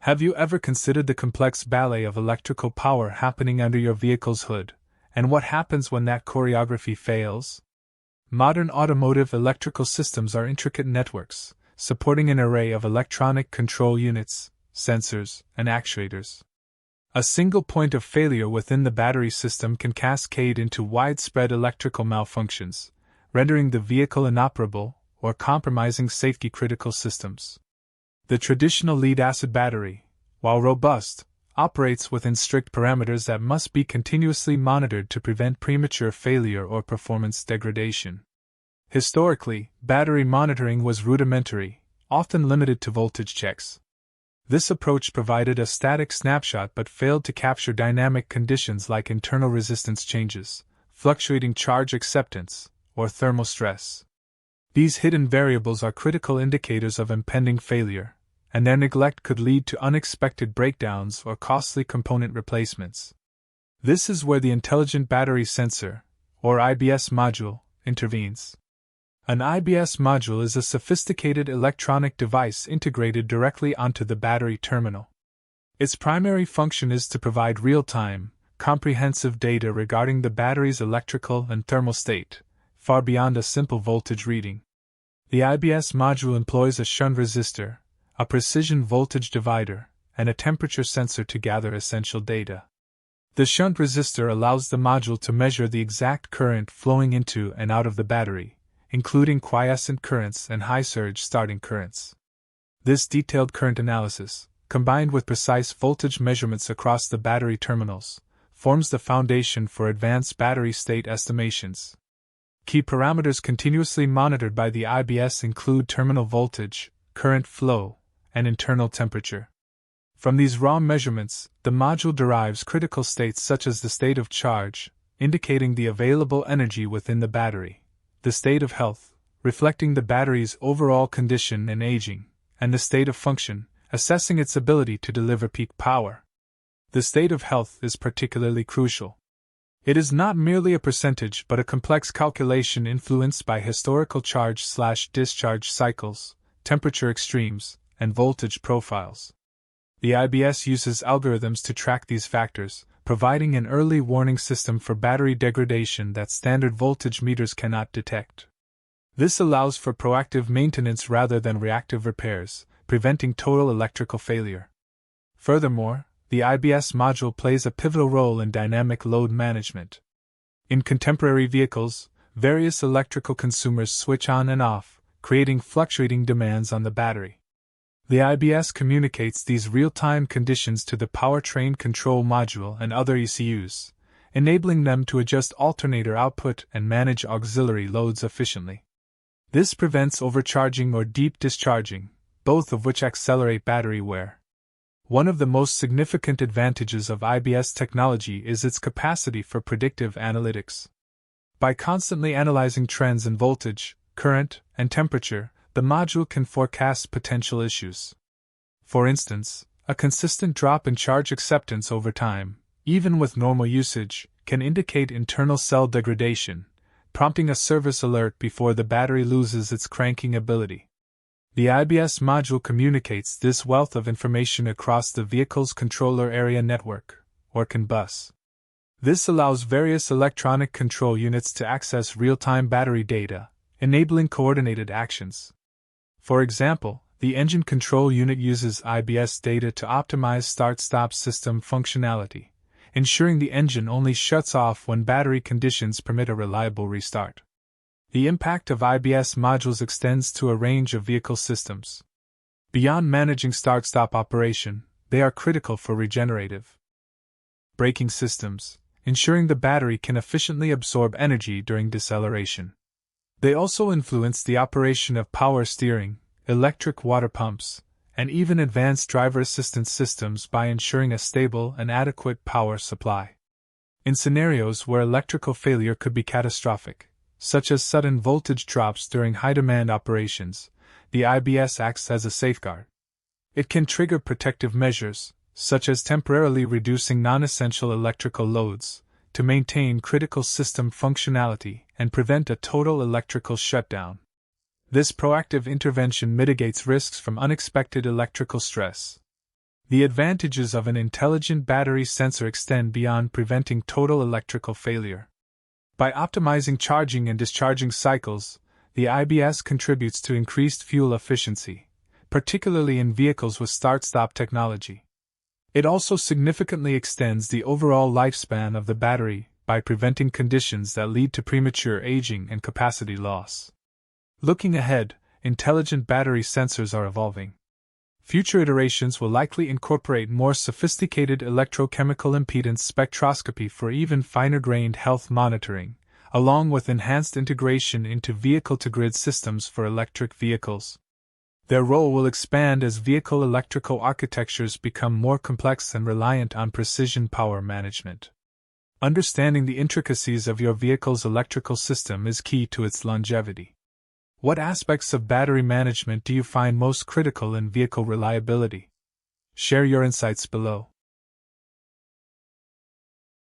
Have you ever considered the complex ballet of electrical power happening under your vehicle's hood, and what happens when that choreography fails? Modern automotive electrical systems are intricate networks, supporting an array of electronic control units, sensors, and actuators. A single point of failure within the battery system can cascade into widespread electrical malfunctions, rendering the vehicle inoperable or compromising safety-critical systems. The traditional lead-acid battery, while robust, operates within strict parameters that must be continuously monitored to prevent premature failure or performance degradation. Historically, battery monitoring was rudimentary, often limited to voltage checks. This approach provided a static snapshot but failed to capture dynamic conditions like internal resistance changes, fluctuating charge acceptance, or thermal stress. These hidden variables are critical indicators of impending failure, and their neglect could lead to unexpected breakdowns or costly component replacements. This is where the Intelligent Battery Sensor, or IBS module, intervenes. An IBS module is a sophisticated electronic device integrated directly onto the battery terminal. Its primary function is to provide real-time, comprehensive data regarding the battery's electrical and thermal state, far beyond a simple voltage reading. The IBS module employs a shunt resistor, a precision voltage divider, and a temperature sensor to gather essential data. The shunt resistor allows the module to measure the exact current flowing into and out of the battery, including quiescent currents and high-surge starting currents. This detailed current analysis, combined with precise voltage measurements across the battery terminals, forms the foundation for advanced battery state estimations. Key parameters continuously monitored by the IBS include terminal voltage, current flow, and internal temperature. From these raw measurements, the module derives critical states such as the state of charge, indicating the available energy within the battery, the state of health, reflecting the battery's overall condition and aging, and the state of function, assessing its ability to deliver peak power. The state of health is particularly crucial. It is not merely a percentage but a complex calculation influenced by historical charge/discharge cycles, temperature extremes, and voltage profiles. The IBS uses algorithms to track these factors, providing an early warning system for battery degradation that standard voltage meters cannot detect. This allows for proactive maintenance rather than reactive repairs, preventing total electrical failure. Furthermore, the IBS module plays a pivotal role in dynamic load management. In contemporary vehicles, various electrical consumers switch on and off, creating fluctuating demands on the battery. The IBS communicates these real-time conditions to the powertrain control module and other ECUs, enabling them to adjust alternator output and manage auxiliary loads efficiently. This prevents overcharging or deep discharging, both of which accelerate battery wear. One of the most significant advantages of IBS technology is its capacity for predictive analytics. By constantly analyzing trends in voltage, current, and temperature, the module can forecast potential issues. For instance, a consistent drop in charge acceptance over time, even with normal usage, can indicate internal cell degradation, prompting a service alert before the battery loses its cranking ability. The IBS module communicates this wealth of information across the vehicle's controller area network, or CAN bus. This allows various electronic control units to access real-time battery data, enabling coordinated actions. For example, the engine control unit uses IBS data to optimize start-stop system functionality, ensuring the engine only shuts off when battery conditions permit a reliable restart. The impact of IBS modules extends to a range of vehicle systems. Beyond managing start-stop operation, they are critical for regenerative braking systems, ensuring the battery can efficiently absorb energy during deceleration. They also influence the operation of power steering, electric water pumps, and even advanced driver assistance systems by ensuring a stable and adequate power supply. In scenarios where electrical failure could be catastrophic, such as sudden voltage drops during high-demand operations, the IBS acts as a safeguard. It can trigger protective measures, such as temporarily reducing non-essential electrical loads, to maintain critical system functionality and prevent a total electrical shutdown. This proactive intervention mitigates risks from unexpected electrical stress. The advantages of an intelligent battery sensor extend beyond preventing total electrical failure. By optimizing charging and discharging cycles, the IBS contributes to increased fuel efficiency, particularly in vehicles with start-stop technology. It also significantly extends the overall lifespan of the battery by preventing conditions that lead to premature aging and capacity loss. Looking ahead, intelligent battery sensors are evolving. Future iterations will likely incorporate more sophisticated electrochemical impedance spectroscopy for even finer-grained health monitoring, along with enhanced integration into vehicle-to-grid systems for electric vehicles. Their role will expand as vehicle electrical architectures become more complex and reliant on precision power management. Understanding the intricacies of your vehicle's electrical system is key to its longevity. What aspects of battery management do you find most critical in vehicle reliability? Share your insights below.